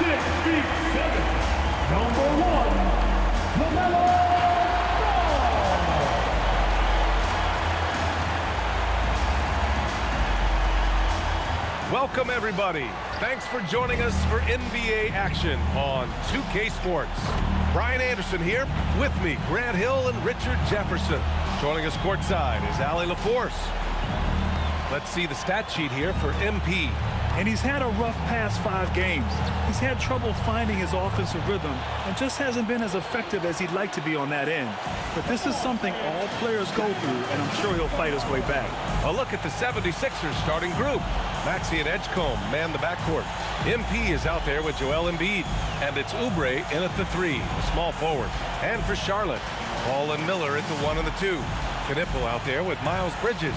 6'7", #1, LaMelo. Welcome, everybody. Thanks for joining us for NBA action on 2K Sports. Brian Anderson here. With me, Grant Hill and Richard Jefferson. Joining us courtside is Allie LaForce. Let's see the stat sheet here for MP. And he's had a rough past 5 games. He's had trouble finding his offensive rhythm and just hasn't been as effective as he'd like to be on that end. But this is something all players go through, and I'm sure he'll fight his way back. A look at the 76ers starting group. Maxey and Edgecombe man the backcourt. MP is out there with Joel Embiid, and it's Oubre in at the 3, the small forward. And for Charlotte, Paul and Miller at the 1 and the 2. Knipple out there with Miles Bridges.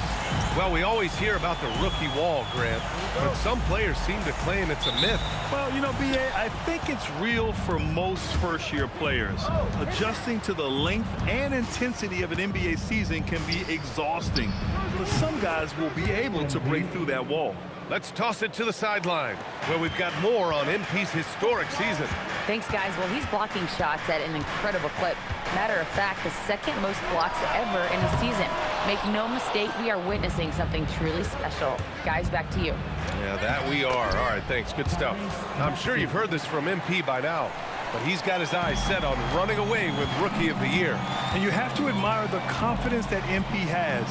Well, we always hear about the rookie wall, Grant, but some players seem to claim it's a myth. Well, you know, B.A., I think it's real for most first-year players. Adjusting to the length and intensity of an NBA season can be exhausting, but some guys will be able to break through that wall. Let's toss it to the sideline, where we've got more on MP's historic season. Thanks, guys. Well, he's blocking shots at an incredible clip. Matter of fact, the second most blocks ever in a season. Make no mistake, we are witnessing something truly special. Guys, back to you. Yeah, that we are. All right, thanks. Good stuff. I'm sure you've heard this from MP by now, but he's got his eyes set on running away with Rookie of the Year. And you have to admire the confidence that MP has.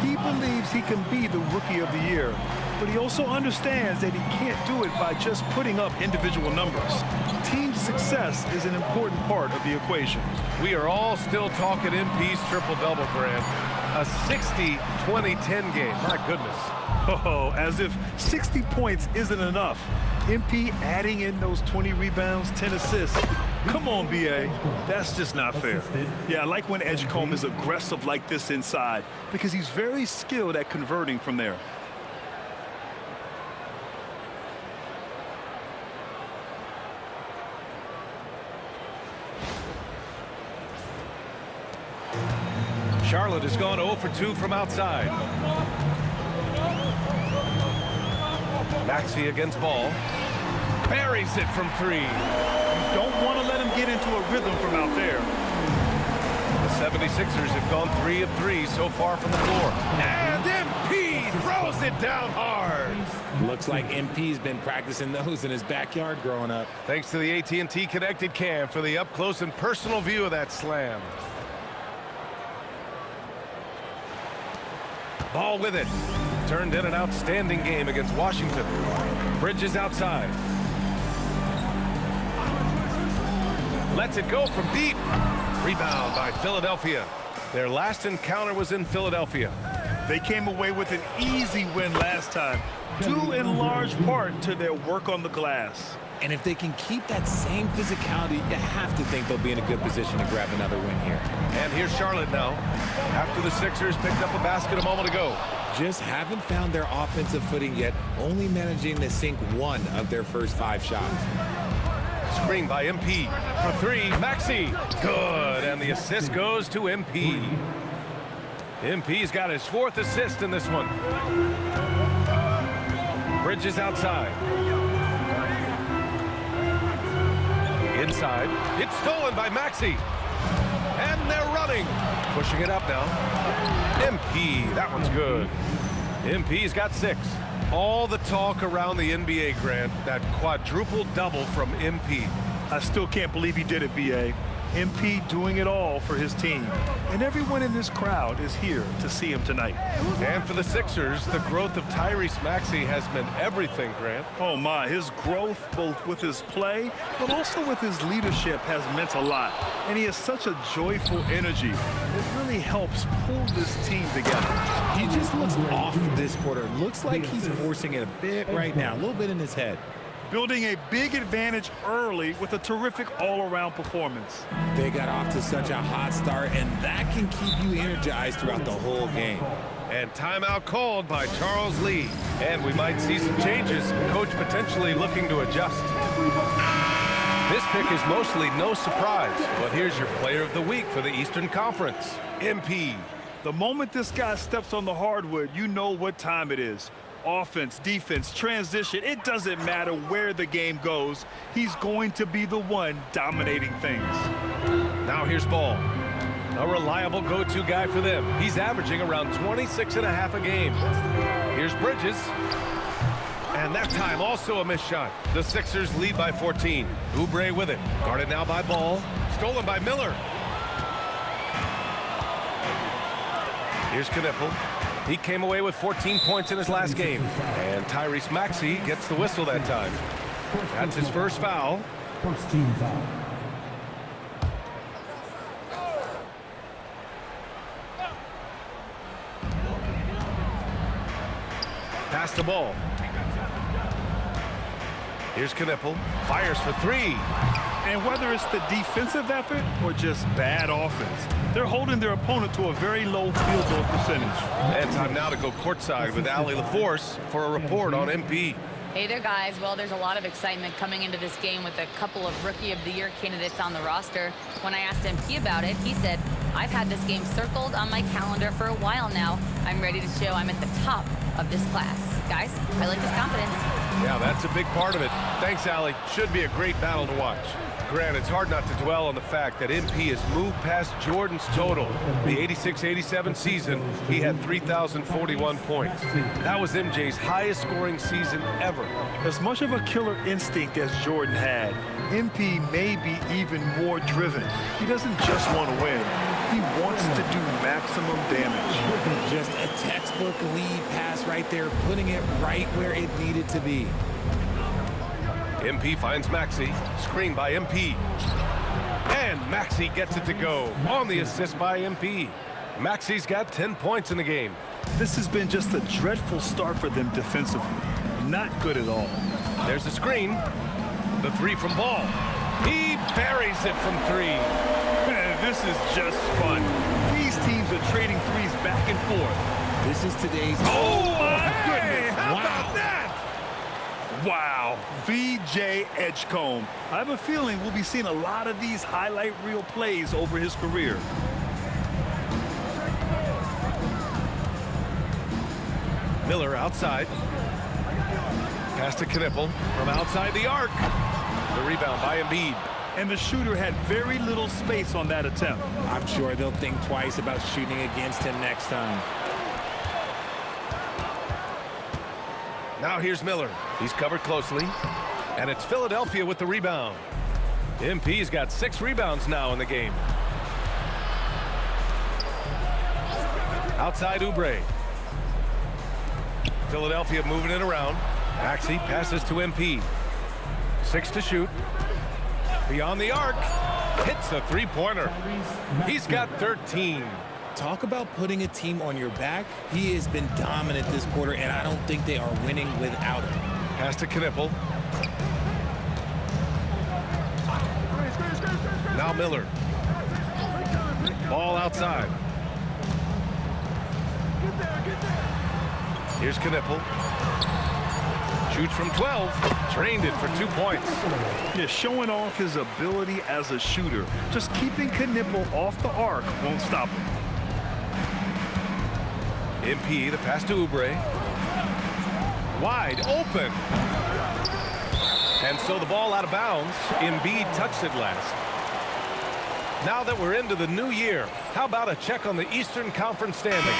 He believes he can be the Rookie of the Year, but he also understands that he can't do it by just putting up individual numbers. Team success is an important part of the equation. We are all still talking MP's triple-double, Grant. A 60-20-10 game. My goodness. Oh, as if 60 points isn't enough. MP adding in those 20 rebounds, 10 assists. Come on, B.A. That's just not fair. Yeah, I like when Edgecombe is aggressive like this inside because he's very skilled at converting from there. Charlotte has gone 0 for 2 from outside. Maxey against Ball. Buries it from 3. Don't want to let him get into a rhythm from out there. The 76ers have gone 3 of 3 so far from the floor. And MP throws it down hard. Looks like MP's been practicing those in his backyard growing up. Thanks to the AT&T Connected Cam for the up-close and personal view of that slam. Ball with it. Turned in an outstanding game against Washington. Bridges outside. Lets it go from deep. Rebound by Philadelphia. Their last encounter was in Philadelphia. They came away with an easy win last time, due in large part to their work on the glass. And if they can keep that same physicality, you have to think they'll be in a good position to grab another win here. And here's Charlotte now, after the Sixers picked up a basket a moment ago. Just haven't found their offensive footing yet, only managing to sink 1 of their first 5 shots. Screen by MP for 3, Maxey. Good, and the assist goes to MP. MP's got his 4th assist in this one. Bridges outside. Inside, it's stolen by Maxey. And they're running. Pushing it up now. MP, that one's good. MP's got 6. All the talk around the NBA, Grant, that quadruple double from MP. I still can't believe he did it, B.A. MP doing it all for his team. And everyone in this crowd is here to see him tonight. And for the Sixers, the growth of Tyrese Maxey has meant everything, Grant. Oh, my. His growth, both with his play, but also with his leadership, has meant a lot. And he has such a joyful energy. It really helps pull this team together. He just looks off this quarter. Looks like he's forcing it a bit right now, a little bit in his head. Building a big advantage early with a terrific all-around performance. They got off to such a hot start, and that can keep you energized throughout the whole game. And timeout called by Charles Lee. And we might see some changes. Coach potentially looking to adjust. This pick is mostly no surprise. But here's your player of the week for the Eastern Conference, MP. The moment this guy steps on the hardwood, you know what time it is. offense, defense, transition, it doesn't matter where the game goes. He's going to be the one dominating things. Now here's Ball. A reliable go-to guy for them. He's averaging around 26.5 a game. Here's Bridges. And that time also a missed shot. The Sixers lead by 14. Oubre with it. Guarded now by Ball. Stolen by Miller. Here's Knipple. He came away with 14 points in his last game. And Tyrese Maxey gets the whistle that time. That's his first foul. First team foul. Pass the ball. Here's Knipple. Fires for three. And whether it's the defensive effort or just bad offense, they're holding their opponent to a very low field goal percentage. And time now to go courtside with Allie LaForce for a report on MP. Hey there, guys. Well, there's a lot of excitement coming into this game with a couple of Rookie of the Year candidates on the roster. When I asked MP about it, he said, I've had this game circled on my calendar for a while now. I'm ready to show I'm at the top of this class. Guys, I like his confidence. Yeah, that's a big part of it. Thanks, Allie. Should be a great battle to watch. Grant, it's hard not to dwell on the fact that MP has moved past Jordan's total. The 86-87 season, he had 3,041 points. That was MJ's highest scoring season ever. As much of a killer instinct as Jordan had, MP may be even more driven. He doesn't just want to win. He wants to do maximum damage. Just a textbook lead pass right there, putting it right where it needed to be. MP finds Maxey. Screen by MP. And Maxey gets it to go on the assist by MP. Maxey's got 10 points in the game. This has been just a dreadful start for them defensively. Not good at all. There's the screen. The three from Ball. He buries it from three. Man, this is just fun. These teams are trading threes back and forth. This is today's... Oh, my goodness. How Wow. about that? Wow, VJ Edgecombe. I have a feeling we'll be seeing a lot of these highlight reel plays over his career. Miller outside. Pass to Knipple from outside the arc. The rebound by Embiid. And the shooter had very little space on that attempt. I'm sure they'll think twice about shooting against him next time. Now here's Miller. He's covered closely. And it's Philadelphia with the rebound. MP's got 6 rebounds now in the game. Outside Oubre. Philadelphia moving it around. Maxey passes to MP. 6 to shoot. Beyond the arc. Hits a three-pointer. He's got 13. Talk about putting a team on your back. He has been dominant this quarter, and I don't think they are winning without him. Pass to Knipple. Now Miller. Ball outside. Here's Knipple. Shoots from 12. Drained it for 2 points. Yeah, showing off his ability as a shooter. Just keeping Knipple off the arc won't stop him. MP, the pass to Oubre. Wide open. And so the ball out of bounds. Embiid touched it last. Now that we're into the new year, how about a check on the Eastern Conference standings?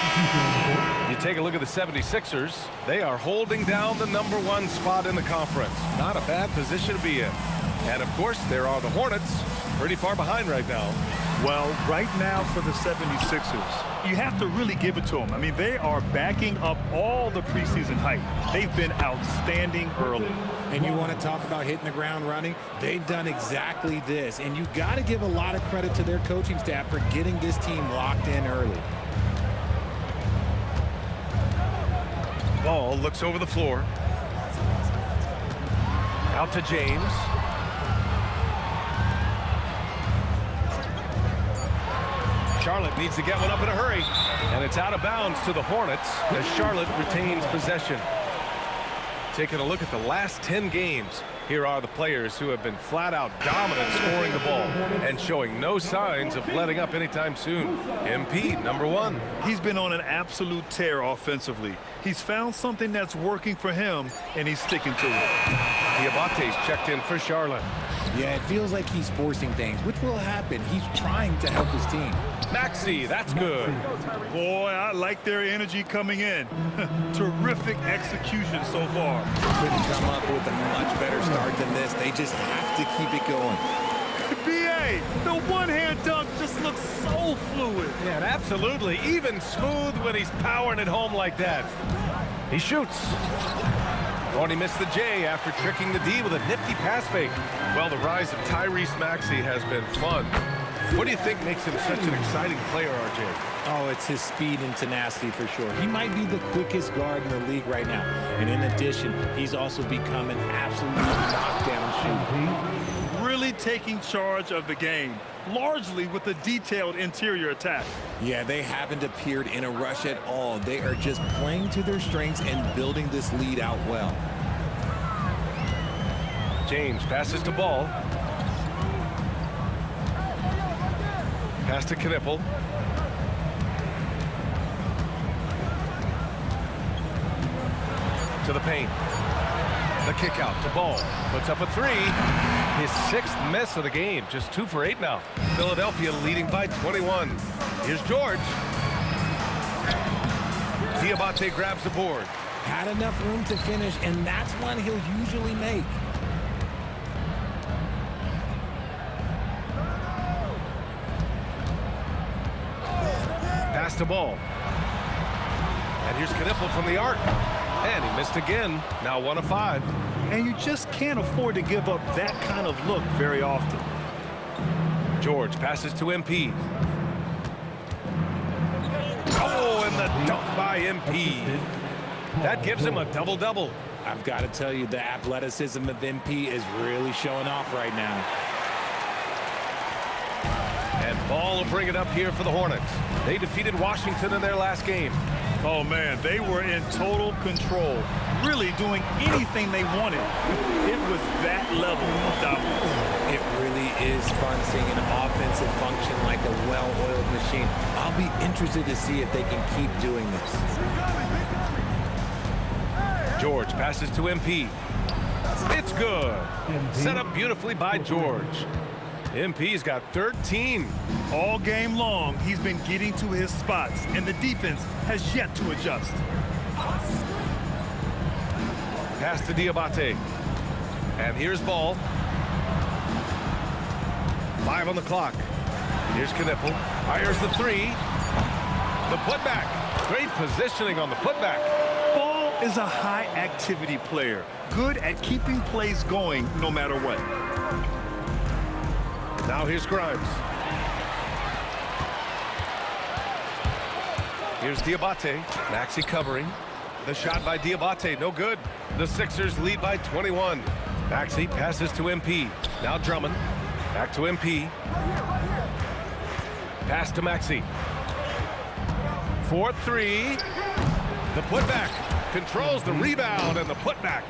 You take a look at the 76ers. They are holding down the #1 spot in the conference. Not a bad position to be in. And of course, there are the Hornets, pretty far behind right now. Well, right now for the 76ers, you have to really give it to them. I mean, they are backing up all the preseason hype. They've been outstanding early. And you want to talk about hitting the ground running? They've done exactly this. And you got to give a lot of credit to their coaching staff for getting this team locked in early. Ball looks over the floor. Out to James. Charlotte needs to get one up in a hurry. And it's out of bounds to the Hornets as Charlotte retains possession. Taking a look at the last 10 games, Here are the players who have been flat out dominant scoring the ball and showing no signs of letting up anytime soon. MP, number 1. He's been on an absolute tear offensively. He's found something that's working for him, and he's sticking to it. Diabate's checked in for Charlotte. Yeah, it feels like he's forcing things, which will happen. He's trying to help his team. Maxey, that's good. Boy, I like their energy coming in. Terrific execution so far. Couldn't come up with a much better start than this. They just have to keep it going. B.A., the one-hand dunk just looks so fluid. Yeah, and absolutely. Even smooth when he's powering it home like that. He shoots. Oh, and he missed the J after tricking the D with a nifty pass fake. Well, the rise of Tyrese Maxey has been fun. What do you think makes him such an exciting player, RJ? Oh, it's his speed and tenacity for sure. He might be the quickest guard in the league right now. And in addition, he's also become an absolute knockdown shooter. Really taking charge of the game, largely with a detailed interior attack. Yeah, they haven't appeared in a rush at all. They are just playing to their strengths and building this lead out well. James passes to Ball. Pass to Knippel. To the paint. The kick out to Ball. Puts up a 3. His 6th miss of the game. Just 2 for 8 now. Philadelphia leading by 21. Here's George. Diabate grabs the board. Had enough room to finish, and that's one he'll usually make. Pass to Ball. And here's Knippel from the arc. And he missed again. Now 1 of 5. And you just can't afford to give up that kind of look very often. George passes to MP. Oh, and the dunk by MP. That gives him a double-double. I've got to tell you, the athleticism of MP is really showing off right now. And Ball will bring it up here for the Hornets. They defeated Washington in their last game. Oh, man, they were in total control, really doing anything they wanted. It was that level of dominance. It really is fun seeing an offensive function like a well-oiled machine. I'll be interested to see if they can keep doing this. George passes to MP. It's good. Set up beautifully by George. MP's got 13. All game long, he's been getting to his spots, and the defense has yet to adjust. Pass to Diabate. And here's Ball. 5 on the clock. Here's Knippel. Fires the 3. The putback. Great positioning on the putback. Ball is a high-activity player, good at keeping plays going no matter what. Now here's Grimes. Here's Diabate. Maxey covering. The shot by Diabate, no good. The Sixers lead by 21. Maxey passes to MP. Now Drummond. Back to MP. Pass to Maxey. 4-3. The putback. Controls the rebound and the putback.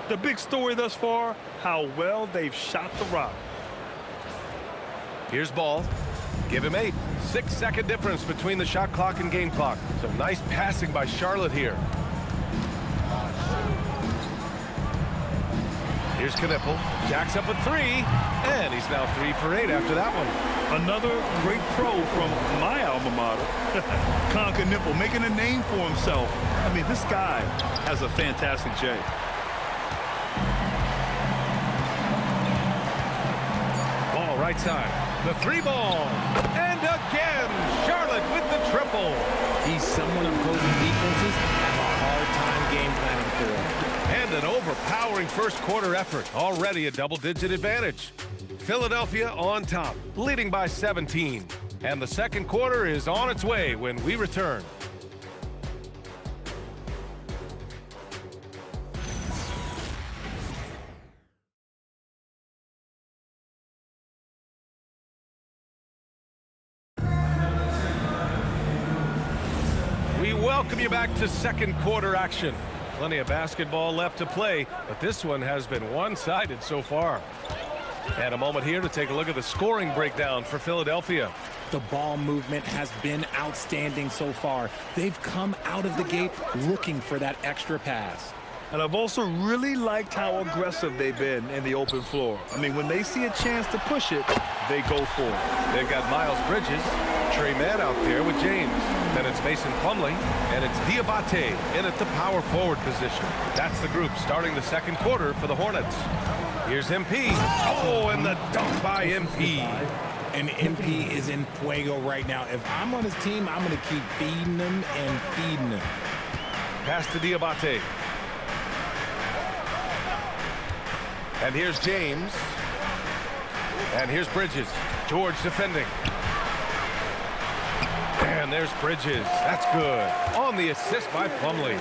The big story thus far, how well they've shot the rock. Here's Ball. Give him 8. 6-second difference between the shot clock and game clock. Some nice passing by Charlotte here. Here's Knippel. Jacks up a 3. And he's now 3 for 8 after that one. Another great pro from my alma mater. Knippel making a name for himself. I mean, this guy has a fantastic J. Ball right side. The 3 ball. And again, Charlotte with the triple. He's someone opposing defenses have a hard time game planning for him. And an overpowering first quarter effort. Already a double-digit advantage. Philadelphia on top, leading by 17. And the second quarter is on its way when we return. We welcome you back to second quarter action. Plenty of basketball left to play, but this one has been one-sided so far. And a moment here to take a look at the scoring breakdown for Philadelphia. The ball movement has been outstanding so far. They've come out of the gate looking for that extra pass. And I've also really liked how aggressive they've been in the open floor. I mean, when they see a chance to push it, they go for it. They've got Miles Bridges, Trey Mann out there with James. Then it's Mason Plumlee, and it's Diabate in at the power forward position. That's the group starting the second quarter for the Hornets. Here's MP. Oh, and the dunk by MP. And MP is in fuego right now. If I'm on his team, I'm going to keep feeding him and feeding him. Pass to Diabate. And here's James. And here's Bridges. George defending. And there's Bridges. That's good. On the assist by Plumlee.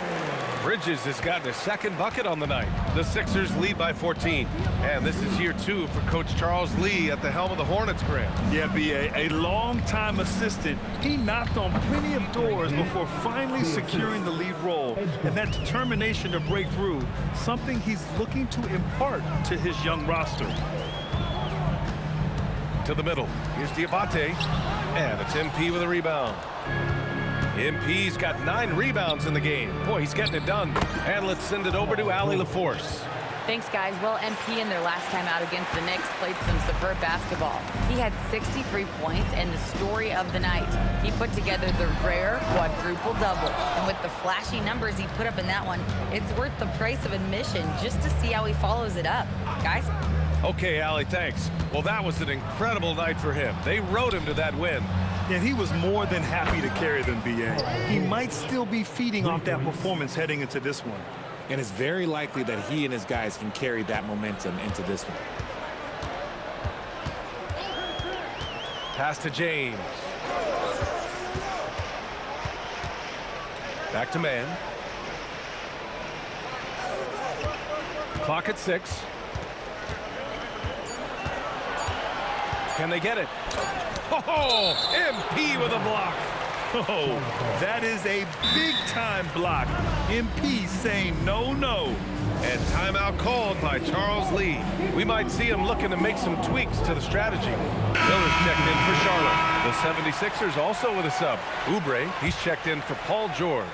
Bridges has gotten his second bucket on the night. The Sixers lead by 14. And this is year 2 for Coach Charles Lee at the helm of the Hornets, Grant. Yeah, B.A., a long-time assistant. He knocked on plenty of doors before finally securing the lead role. And that determination to break through, something he's looking to impart to his young roster. To the middle. Here's Diabate. And it's MP with a rebound. MP's got 9 rebounds in the game. Boy, he's getting it done. And let's send it over to Allie LaForce. Thanks, guys. Well, MP in their last time out against the Knicks played some superb basketball. He had 63 points and the story of the night. He put together the rare quadruple double. And with the flashy numbers he put up in that one, it's worth the price of admission just to see how he follows it up. Guys? Okay, Allie, thanks. Well, that was an incredible night for him. They rode him to that win. And he was more than happy to carry them, B.A. He might still be feeding off that performance heading into this one. And it's very likely that he and his guys can carry that momentum into this one. Pass to James. Back to man. Clock at 6. Can they get it? Oh, MP with a block. Oh, that is a big-time block. MP saying no, no. And timeout called by Charles Lee. We might see him looking to make some tweaks to the strategy. Miller's checked in for Charlotte. The 76ers also with a sub. Oubre, he's checked in for Paul George.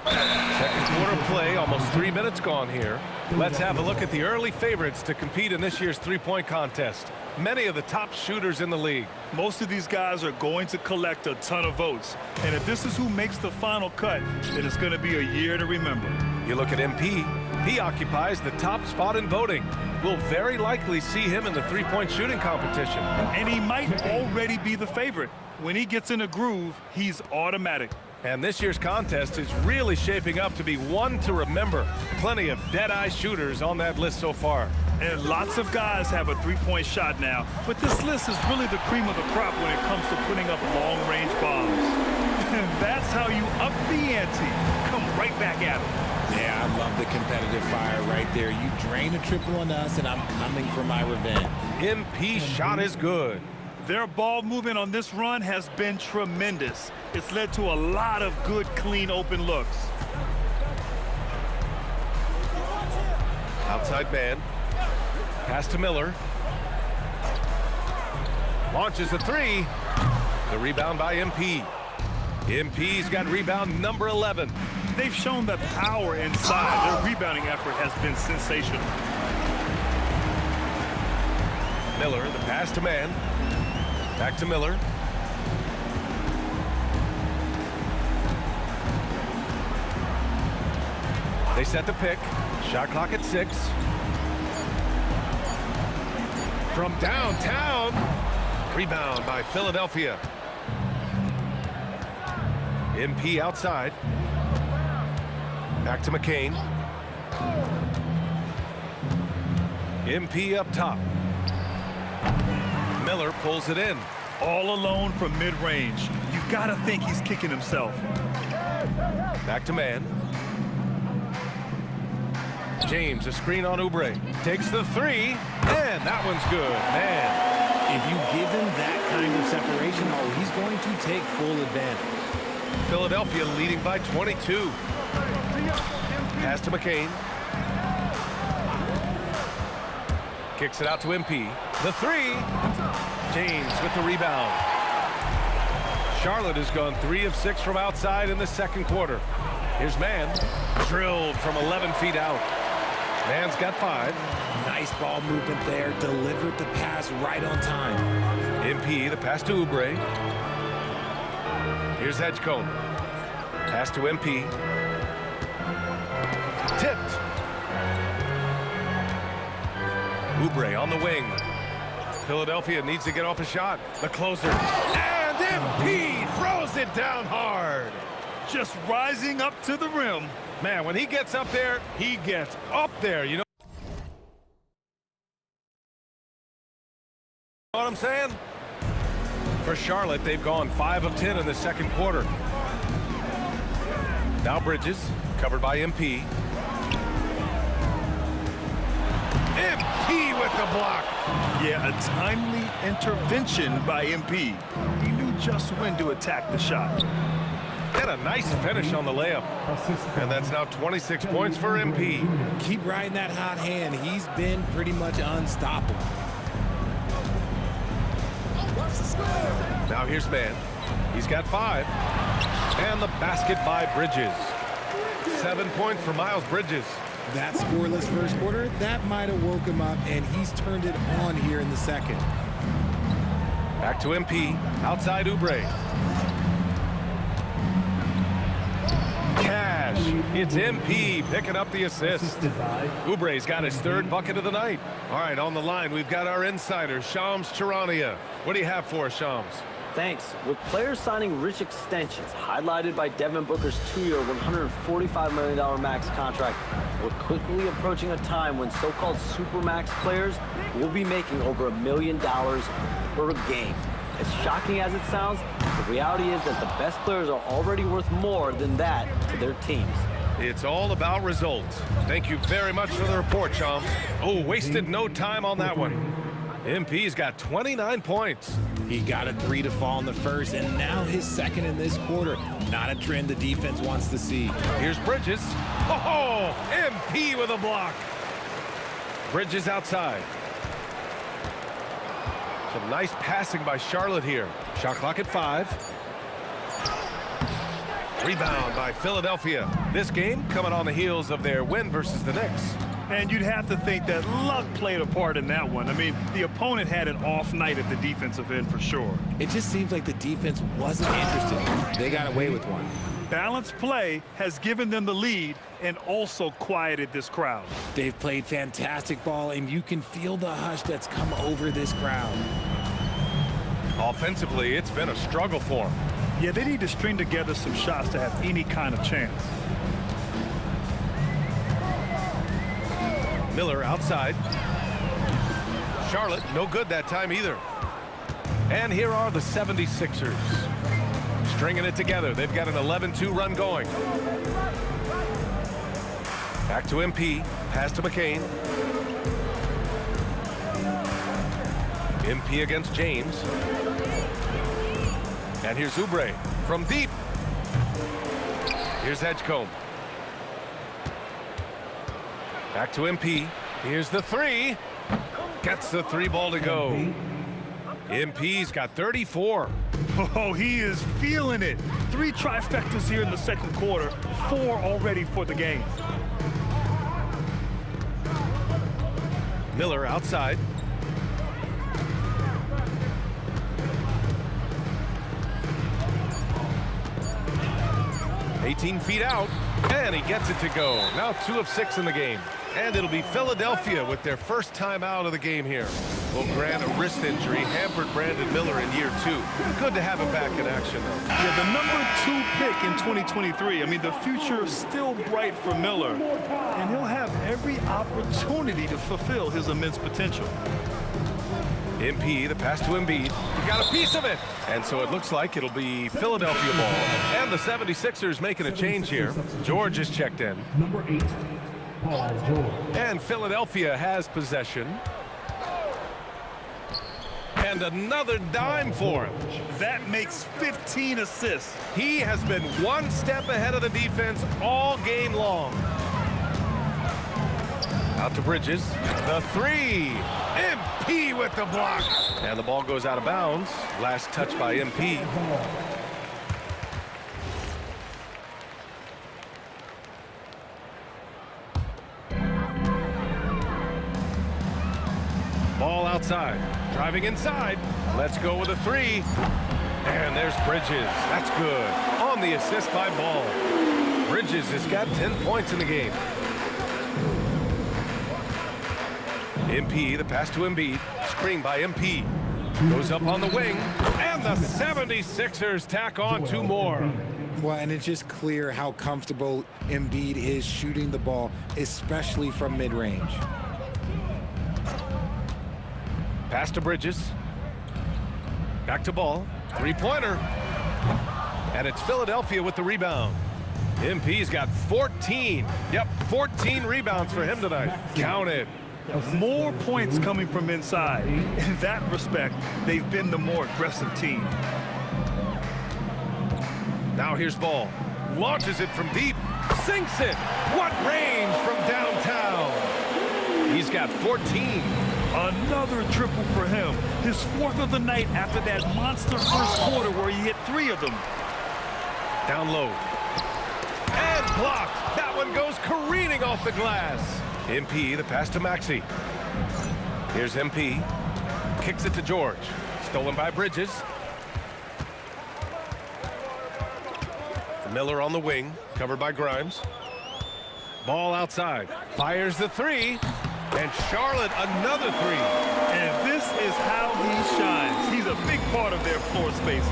Second quarter play, almost 3 minutes gone here. Let's have a look at the early favorites to compete in this year's three-point contest. Many of the top shooters in the league. Most of these guys are going to collect a ton of votes. And if this is who makes the final cut, then it's going to be a year to remember. You look at MP, he occupies the top spot in voting. We'll very likely see him in the three-point shooting competition. And he might already be the favorite. When he gets in a groove, he's automatic. And this year's contest is really shaping up to be one to remember. Plenty of dead-eye shooters on that list so far. And lots of guys have a three-point shot now. But this list is really the cream of the crop when it comes to putting up long-range bombs. And that's how you up the ante. Come right back at them. Yeah, I love the competitive fire right there. You drain a triple on us, and I'm coming for my revenge. MP's shot is good. Their ball movement on this run has been tremendous. It's led to a lot of good, clean, open looks. Outside man. Pass to Miller. Launches a three. The rebound by MP. MP's got rebound number 11. They've shown that power inside. Their rebounding effort has been sensational. Miller, the pass to man. Back to Miller. They set the pick. Shot clock at 6. From downtown. Rebound by Philadelphia. MP outside. Back to McCain. MP up top. Miller pulls it in. All alone from mid-range. You gotta think he's kicking himself. Back to man. James, a screen on Oubre. Takes the three, and that one's good. Man. If you give him that kind of separation, oh, he's going to take full advantage. Philadelphia leading by 22. Pass to McCain. Kicks it out to MP. The three. James with the rebound. Charlotte has gone 3 of 6 from outside in the second quarter. Here's Mann. Drilled from 11 feet out. Mann's got 5. Nice ball movement there. Delivered the pass right on time. MP, the pass to Oubre. Here's Edgecombe. Pass to MP. Tipped. Oubre on the wing. Philadelphia needs to get off a shot. The closer. And MP throws it down hard. Just rising up to the rim. Man, when he gets up there, he gets up there. You know what I'm saying? For Charlotte, they've gone 5 of 10 in the second quarter. Now Bridges, covered by MP. MP with the block. Yeah, a timely intervention by MP. He knew just when to attack the shot. And a nice finish on the layup. And that's now 26 points for MP. Keep riding that hot hand. He's been pretty much unstoppable. Now here's Mann. He's got 5. And the basket by Bridges. 7 points for Miles Bridges. That scoreless first quarter, that might have woke him up, and he's turned it on here in the second. Back to MP. Outside Oubre. Cash. It's MP picking up the assist. Oubre's got his 3rd bucket of the night. All right, on the line, we've got our insider, Shams Charania. What do you have for us, Shams? Thanks. With players signing rich extensions, highlighted by Devin Booker's 2-year, $145 million max contract, we're quickly approaching a time when so-called supermax players will be making over $1 million per game. As shocking as it sounds, the reality is that the best players are already worth more than that to their teams. It's all about results. Thank you very much for the report, Shams. Oh, wasted no time on that one. MP's got 29 points. He got a 3 to fall in the first, and now his 2nd in this quarter. Not a trend the defense wants to see. Here's Bridges. Oh, MP with a block. Bridges outside. Some nice passing by Charlotte here. Shot clock at 5. Rebound by Philadelphia. This game coming on the heels of their win versus the Knicks. And you'd have to think that luck played a part in that one. I mean, the opponent had an off night at the defensive end for sure. It just seems like the defense wasn't interested. They got away with one. Balanced play has given them the lead and also quieted this crowd. They've played fantastic ball, and you can feel the hush that's come over this crowd. Offensively, it's been a struggle for them. Yeah, they need to string together some shots to have any kind of chance. Miller outside. Charlotte, no good that time either. And here are the 76ers. Stringing it together. They've got an 11-2 run going. Back to MP. Pass to McCain. MP against James. And here's Oubre from deep. Here's Edgecombe. Back to MP. Here's the 3. Gets the 3 ball to go. MP's got 34. Oh, he is feeling it. 3 trifectas here in the second quarter. 4 already for the game. Miller outside. $18 feet out, and he gets it to go. Now 2 of 6 in the game. And it'll be Philadelphia with their first time out of the game here. Well, Grant, a wrist injury hampered Brandon Miller in year 2. Good to have him back in action, though. Yeah, the number 2 pick in 2023. I mean, the future is still bright for Miller. And he'll have every opportunity to fulfill his immense potential. MP, the pass to Embiid. He got a piece of it. And so it looks like it'll be Philadelphia ball. And the 76ers making a change here. George is checked in. Number 8, Paul George. And Philadelphia has possession. And another dime for him. That makes 15 assists. He has been one step ahead of the defense all game long. Out to Bridges. The three. MP with the block. And the ball goes out of bounds. Last touch by MP. Ball outside. Driving inside. Let's go with a three. And there's Bridges. That's good. On the assist by Ball. Bridges has got 10 points in the game. MP, the pass to Embiid. Screen by MP. Goes up on the wing. And the 76ers tack on two more. Well, and it's just clear how comfortable Embiid is shooting the ball, especially from mid-range. Pass to Bridges. Back to Ball. Three-pointer. And it's Philadelphia with the rebound. MP's got 14. Yep, 14 rebounds for him tonight. Count it. More points coming from inside. In that respect, they've been the more aggressive team. Now here's Ball. Launches it from deep. Sinks it. What range from downtown. He's got 14. Another triple for him. His fourth of the night after that monster first quarter where he hit 3 of them. Down low. And blocked. That one goes careening off the glass. MP, the pass to Maxey. Here's MP. Kicks it to George. Stolen by Bridges. Miller on the wing. Covered by Grimes. Ball outside. Fires the three. And Charlotte, another three. And this is how he shines. He's a big part of their floor space.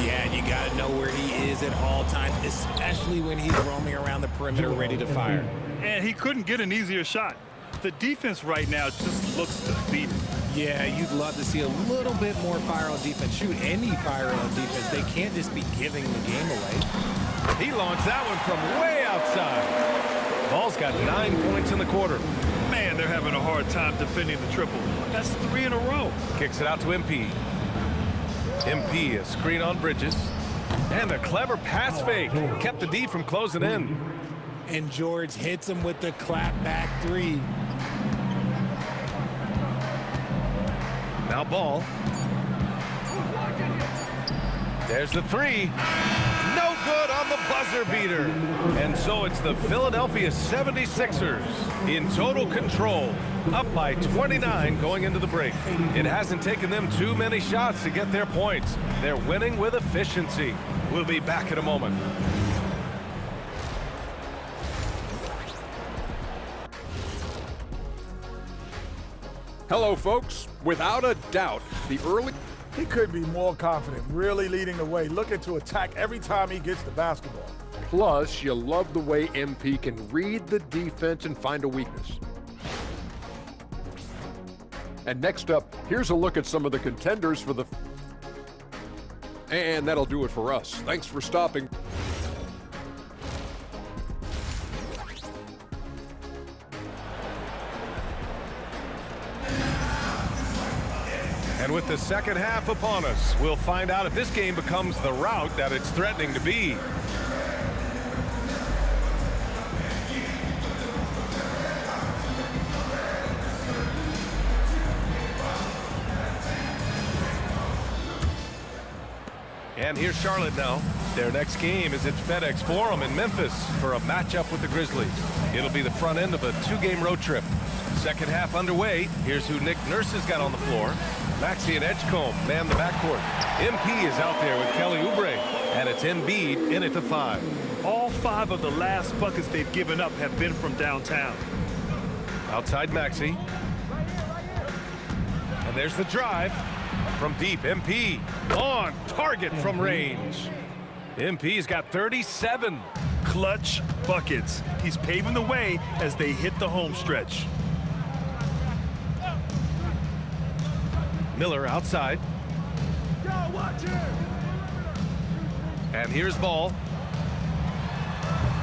Yeah, and you got to know where he is at all times, especially when he's roaming around the perimeter ready to fire. And he couldn't get an easier shot. The defense right now just looks defeated. Yeah, you'd love to see a little bit more fire on defense. Shoot, any fire on defense. They can't just be giving the game away. He launched that one from way outside. Ball's got 9 points in the quarter. Man, they're having a hard time defending the triple. That's 3 in a row. Kicks it out to MP. MP, a screen on Bridges. And a clever pass fake. Kept the D from closing in. And George hits him with the clap back three. Now Ball. There's the three. No good on the buzzer beater. And so it's the Philadelphia 76ers in total control, up by 29 going into the break. It hasn't taken them too many shots to get their points. They're winning with efficiency. We'll be back in a moment. Hello, folks. Without a doubt, the early... He could be more confident, really leading the way, looking to attack every time he gets the basketball. Plus, you love the way MP can read the defense and find a weakness. And next up, here's a look at some of the contenders for the... And that'll do it for us. Thanks for stopping. And with the second half upon us, we'll find out if this game becomes the rout that it's threatening to be. And here's Charlotte now. Their next game is at FedEx Forum in Memphis for a matchup with the Grizzlies. It'll be the front end of a 2-game road trip. Second half underway. Here's who Nick Nurse has got on the floor. Maxey and Edgecombe man the backcourt. MP is out there with Kelly Oubre. And it's Embiid in at the 5. All 5 of the last buckets they've given up have been from downtown. Outside Maxey. And there's the drive. From deep, MP on target from range. MP's got 37. Clutch buckets. He's paving the way as they hit the home stretch. Miller outside. And here's Ball.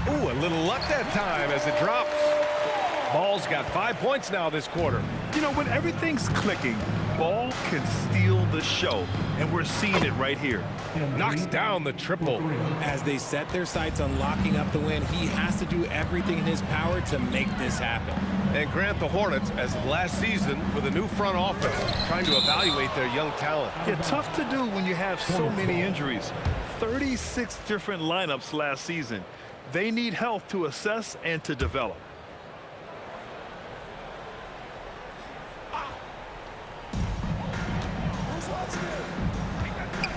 Ooh, a little luck that time as it drops. Ball's got 5 points now this quarter. You know, when everything's clicking, Ball can steal the show, and we're seeing it right here. Knocks down the triple. As they set their sights on locking up the win, he has to do everything in his power to make this happen. And grant the Hornets, as of last season, with a new front office, trying to evaluate their young talent. Yeah, tough to do when you have so many injuries. 36 different lineups last season. They need health to assess and to develop.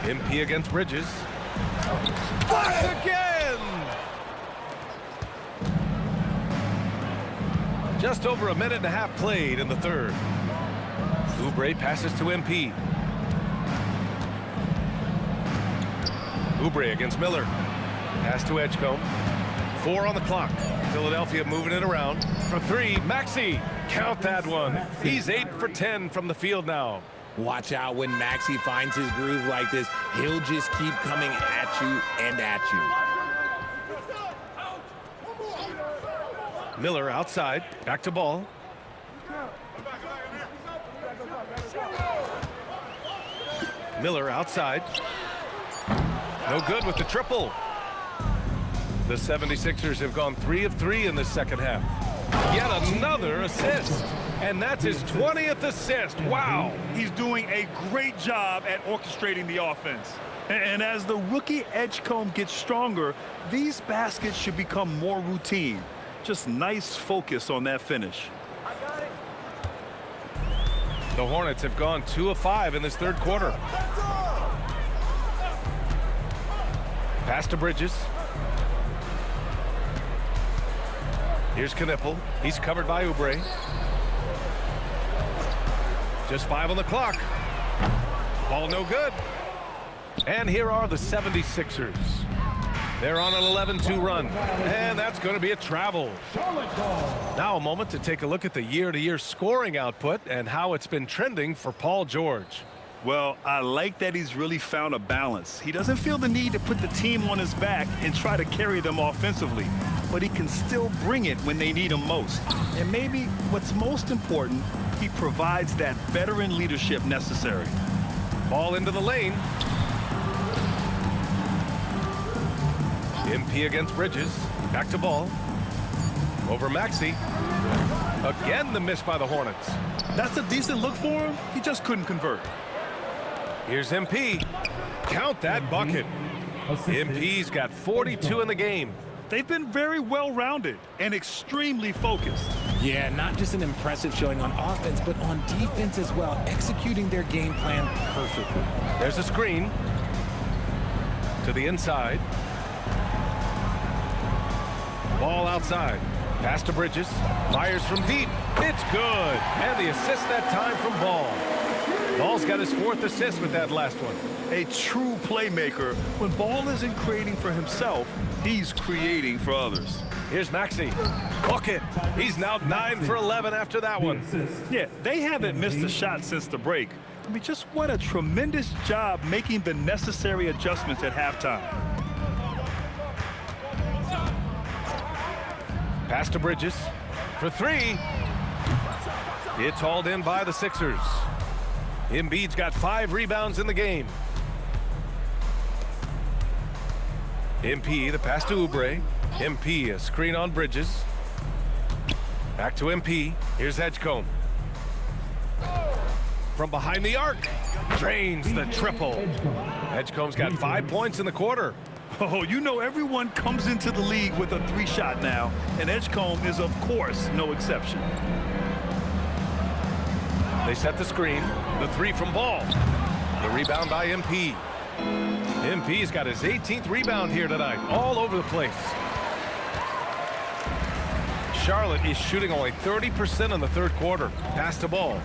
MP against Bridges. Blocked again! Just over a minute and a half played in the third. Oubre passes to MP. Oubre against Miller. Pass to Edgecombe. 4 on the clock. Philadelphia moving it around. For 3, Maxey. Count that one. He's 8 for 10 from the field now. Watch out when Maxey finds his groove like this. He'll just keep coming at you and at you. Miller outside. Back to Ball. Miller outside. No good with the triple. The 76ers have gone 3 of 3 in the second half. Yet another assist. And that's his 20th assist. Wow. He's doing a great job at orchestrating the offense. And as the rookie Edgecombe gets stronger, these baskets should become more routine. Just nice focus on that finish. The Hornets have gone 2 of 5 in this third quarter. Pass to Bridges. Here's Knippel. He's covered by Oubre. Just 5 on the clock. Ball no good. And here are the 76ers. They're on an 11-2 run. And that's going to be a travel. Now a moment to take a look at the year-to-year scoring output and how it's been trending for Paul George. Well, I like that he's really found a balance. He doesn't feel the need to put the team on his back and try to carry them offensively, but he can still bring it when they need him most. And maybe what's most important, he provides that veteran leadership necessary. Ball into the lane. MP against Bridges. Back to Ball. Over Maxey. Again the miss by the Hornets. That's a decent look for him. He just couldn't convert. Here's MP. Count that bucket. MP's got 42 in the game. They've been very well-rounded and extremely focused. Yeah, not just an impressive showing on offense, but on defense as well, executing their game plan perfectly. There's a screen. To the inside. Ball outside. Pass to Bridges. Fires from deep. It's good. And the assist that time from Ball. Ball's got his 4th assist with that last one. A true playmaker. When Ball isn't creating for himself, he's creating for others. Here's Maxey. Bucket. He's now 9 for 11 after that one. Yeah, they haven't missed a shot since the break. I mean, just what a tremendous job making the necessary adjustments at halftime. Pass to Bridges for 3. It's hauled in by the Sixers. Embiid's got 5 rebounds in the game. MP, the pass to Oubre. MP, a screen on Bridges. Back to MP. Here's Edgecombe. From behind the arc. Drains the triple. Edgecombe's got 5 points in the quarter. Oh, you know everyone comes into the league with a 3-shot now, and Edgecombe is, of course, no exception. They set the screen. The 3 from Ball. The rebound by MP. MP's got his 18th rebound here tonight. All over the place. Charlotte is shooting only 30% in the third quarter. Pass to Ball.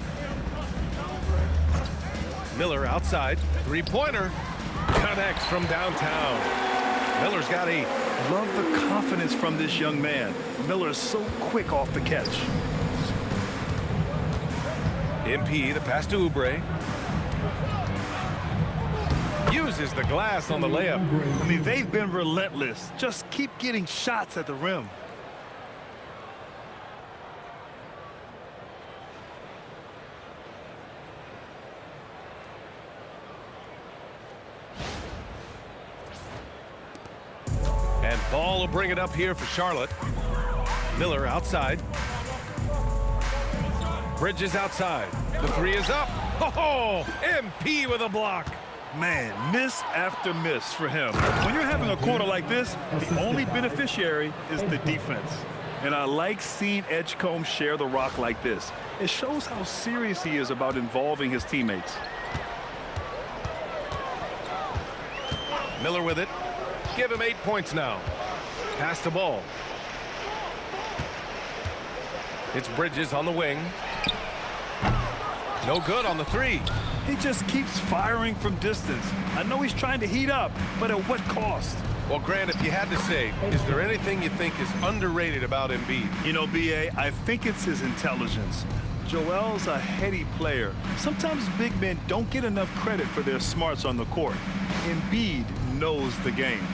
Miller outside. 3-pointer. Connects from downtown. Miller's got 8. Love the confidence from this young man. Miller's so quick off the catch. MP, the pass to Oubre. Uses the glass on the layup. I mean, they've been relentless. Just keep getting shots at the rim. Ball will bring it up here for Charlotte. Miller outside. Bridges outside. The three is up. Oh, MP with a block. Man, miss after miss for him. When you're having a quarter like this, the only beneficiary is the defense. And I like seeing Edgecombe share the rock like this. It shows how serious he is about involving his teammates. Miller with it. Give him 8 points now. Pass the ball. It's Bridges on the wing. No good on the three. He just keeps firing from distance. I know he's trying to heat up, but at what cost? Well, Grant, if you had to say, is there anything you think is underrated about Embiid? You know, B.A., I think it's his intelligence. Joel's a heady player. Sometimes big men don't get enough credit for their smarts on the court. Embiid knows the game.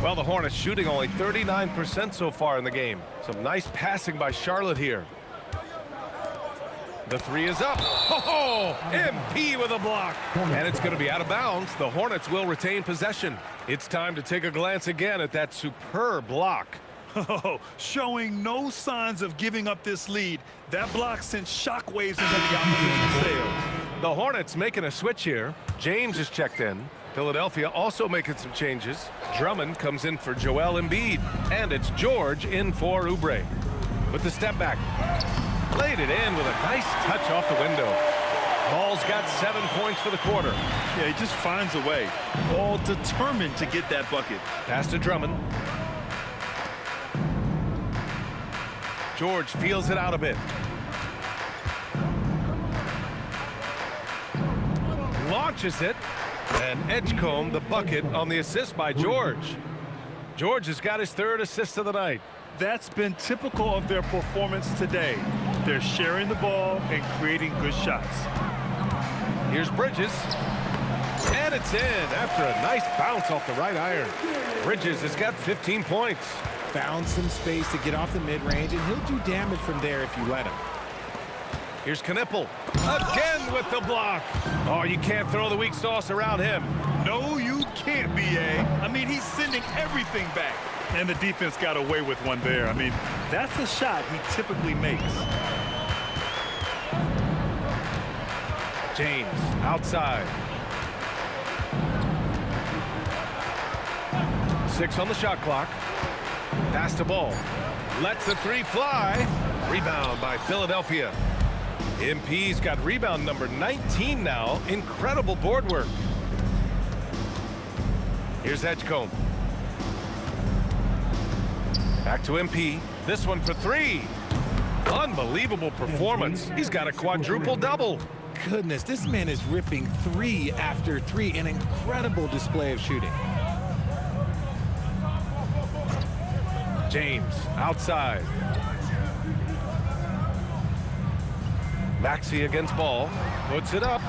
Well, the Hornets shooting only 39% so far in the game. Some nice passing by Charlotte here. The three is up. Oh, MP with a block. And it's going to be out of bounds. The Hornets will retain possession. It's time to take a glance again at that superb block. Oh, showing no signs of giving up this lead. That block sent shockwaves into the opposition sails. The Hornets making a switch here. James is checked in. Philadelphia also making some changes. Drummond comes in for Joel Embiid. And it's George in for Oubre. With the step back. Played it in with a nice touch off the window. Ball's got 7 points for the quarter. Yeah, he just finds a way. All determined to get that bucket. Pass to Drummond. George feels it out a bit. Launches it. And Edgecombe the bucket on the assist by George. George has got his 3rd assist of the night. That's been typical of their performance today. They're sharing the ball and creating good shots. Here's Bridges. And it's in after a nice bounce off the right iron. Bridges has got 15 points. Found some space to get off the mid-range, and he'll do damage from there if you let him. Here's Knippel. Again with the block. Oh, you can't throw the weak sauce around him. No, you can't, B.A. I mean, he's sending everything back. And the defense got away with one there. I mean, that's a shot he typically makes. James outside. 6 on the shot clock. Pass the ball. Lets the three fly. Rebound by Philadelphia. MP's got rebound number 19 now. Incredible board work. Here's Edgecombe. Back to MP. This one for 3. Unbelievable performance. He's got a quadruple double. Goodness, this man is ripping 3 after 3. An incredible display of shooting. James outside. Maxey against ball. Puts it up.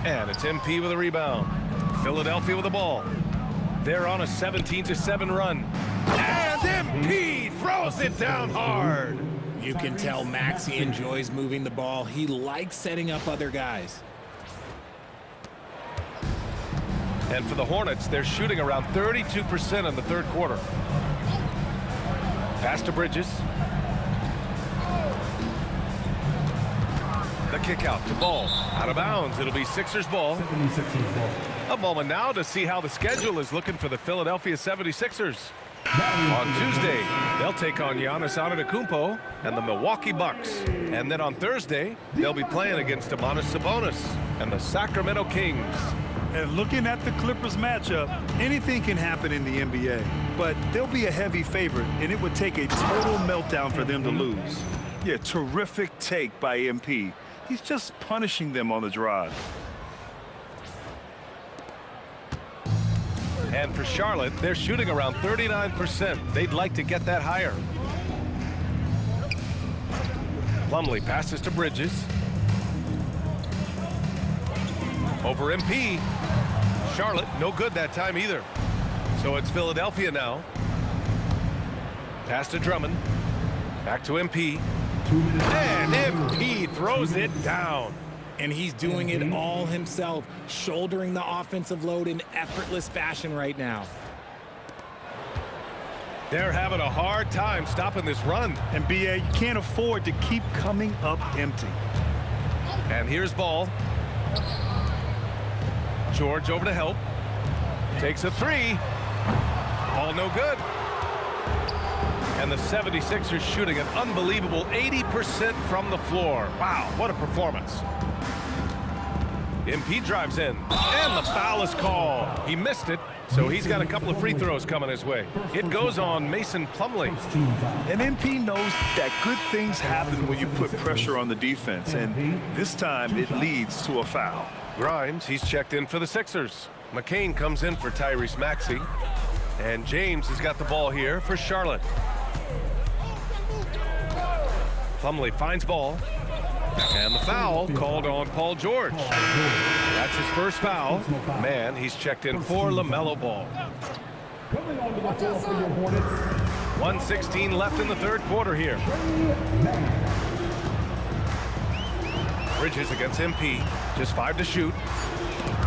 And it's MP with a rebound. Philadelphia with the ball. They're on a 17-7 run. And MP throws it down hard. You can tell Maxey enjoys moving the ball. He likes setting up other guys. And for the Hornets, they're shooting around 32% in the 3rd quarter. Pass to Bridges. The kick out to Ball. Out of bounds. It'll be Sixers ball. A moment now to see how the schedule is looking for the Philadelphia 76ers. On Tuesday, they'll take on Giannis Antetokounmpo and the Milwaukee Bucks. And then on Thursday, they'll be playing against Domantas Sabonis and the Sacramento Kings. And looking at the Clippers matchup, anything can happen in the NBA. But they'll be a heavy favorite, and it would take a total meltdown for them to lose. Yeah, terrific take by MP. He's just punishing them on the drive. And for Charlotte, they're shooting around 39%. They'd like to get that higher. Plumlee passes to Bridges. Over MP. Charlotte, no good that time either. So it's Philadelphia now. Pass to Drummond. Back to MP. And MP throws it down. And he's doing it all himself, shouldering the offensive load in effortless fashion right now. They're having a hard time stopping this run. And BA, you can't afford to keep coming up empty. And here's ball. George over to help. Takes a three. All no good. And the 76ers shooting an unbelievable 80% from the floor. Wow, what a performance. MP drives in, and the foul is called. He missed it, so he's got a couple of free throws coming his way. It goes on Mason Plumlee. And MP knows that good things happen when you put pressure on the defense, and this time it leads to a foul. Grimes, he's checked in for the Sixers. McCain comes in for Tyrese Maxey. And James has got the ball here for Charlotte. Plumlee finds ball. And the foul called on Paul George. That's his first foul. Man, he's checked in for LaMelo Ball. 1:16 left in the third quarter here. Bridges against MP. Just 5 to shoot.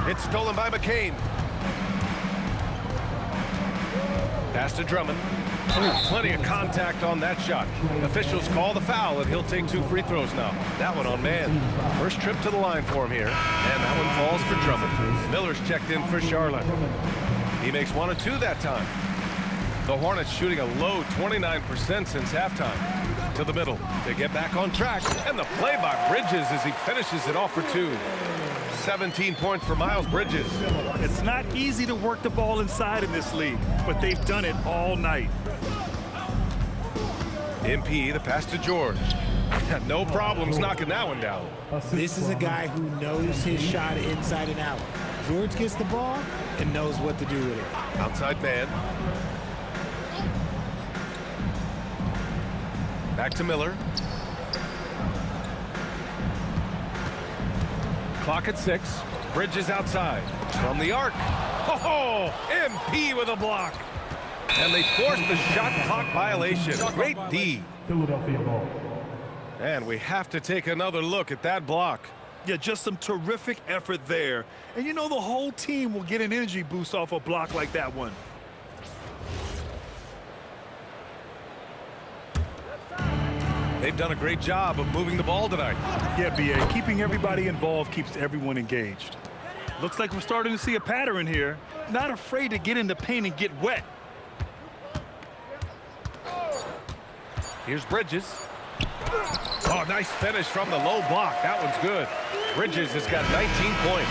It's stolen by McCain. Pass to Drummond. Plenty of contact on that shot. Officials call the foul, and he'll take 2 free throws now. That one on man. First trip to the line for him here. And that one falls for Drummond. Miller's checked in for Charlotte. He makes 1 of 2 that time. The Hornets shooting a low 29% since halftime. To the middle. They get back on track. And the play by Bridges as he finishes it off for 2. 17 points for Miles Bridges. It's not easy to work the ball inside in this league, but they've done it all night. MP, the pass to George. No problems knocking that one down. This is a guy who knows his shot inside and out. George gets the ball and knows what to do with it. Outside man. Back to Miller. Clock at 6. Bridges outside. From the arc. Oh, MP with a block. And they force the shot clock violation. Great D. Philadelphia ball. And we have to take another look at that block. Yeah, just some terrific effort there. And you know the whole team will get an energy boost off a block like that one. They've done a great job of moving the ball tonight. Yeah, BA, keeping everybody involved keeps everyone engaged. Looks like we're starting to see a pattern here. Not afraid to get in the paint and get wet. Here's Bridges. Oh, nice finish from the low block. That one's good. Bridges has got 19 points.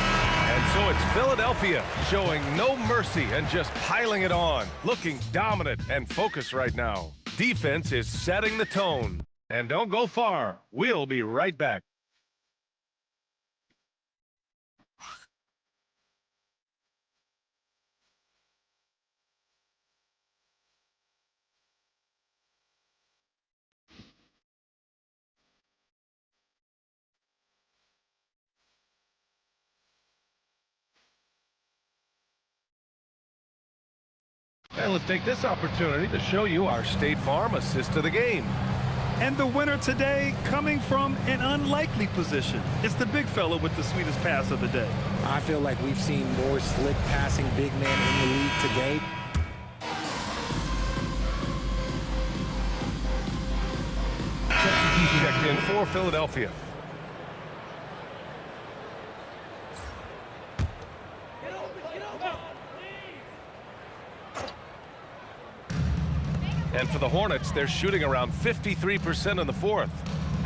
And so it's Philadelphia showing no mercy and just piling it on. Looking dominant and focused right now. Defense is setting the tone. And don't go far. We'll be right back. And let's take this opportunity to show you our State Farm assist of the game. And the winner today coming from an unlikely position. It's the big fella with the sweetest pass of the day. I feel like we've seen more slick passing big men in the league today. Checked in for Philadelphia. And for the Hornets, they're shooting around 53% in the fourth.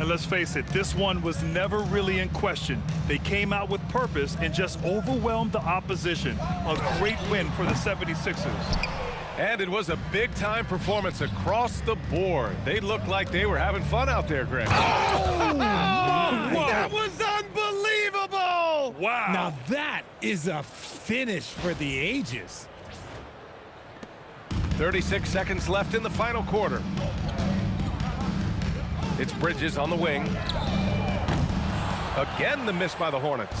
And let's face it, this one was never really in question. They came out with purpose and just overwhelmed the opposition. A great win for the 76ers. And it was a big-time performance across the board. They looked like they were having fun out there, Grant. Oh, that was unbelievable! Wow. Now that is a finish for the ages. 36 seconds left in the final quarter. It's Bridges on the wing. Again, the miss by the Hornets.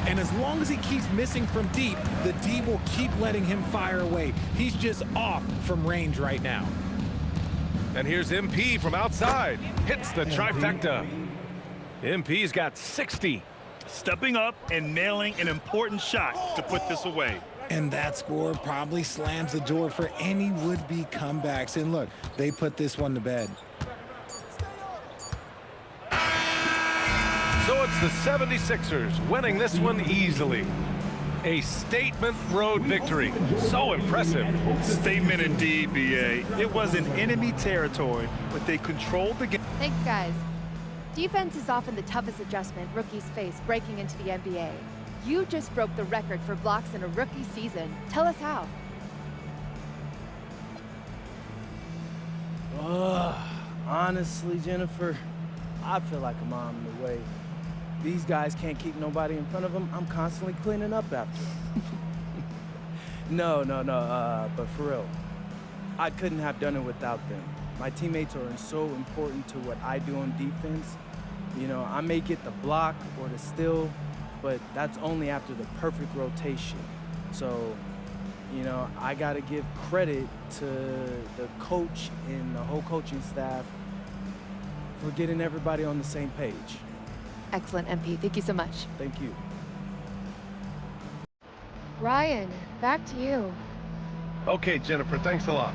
And as long as he keeps missing from deep, the D will keep letting him fire away. He's just off from range right now. And here's MP from outside. Hits the trifecta. MP's got 60. Stepping up and nailing an important shot to put this away. And that score probably slams the door for any would-be comebacks. And look, they put this one to bed. So it's the 76ers winning this one easily. A statement road victory. So impressive. Statement indeed, BA. It was in enemy territory, but they controlled the game. Thanks, guys. Defense is often the toughest adjustment rookies face breaking into the NBA. You just broke the record for blocks in a rookie season. Tell us how. Honestly, Jennifer, I feel like a mom in the way. These guys can't keep nobody in front of them. I'm constantly cleaning up after them. No, but for real, I couldn't have done it without them. My teammates are so important to what I do on defense. You know, I may get the block or the steal, but that's only after the perfect rotation. So, you know, I gotta give credit to the coach and the whole coaching staff for getting everybody on the same page. Excellent, MP. Thank you so much. Thank you. Ryan, back to you. Okay, Jennifer, thanks a lot.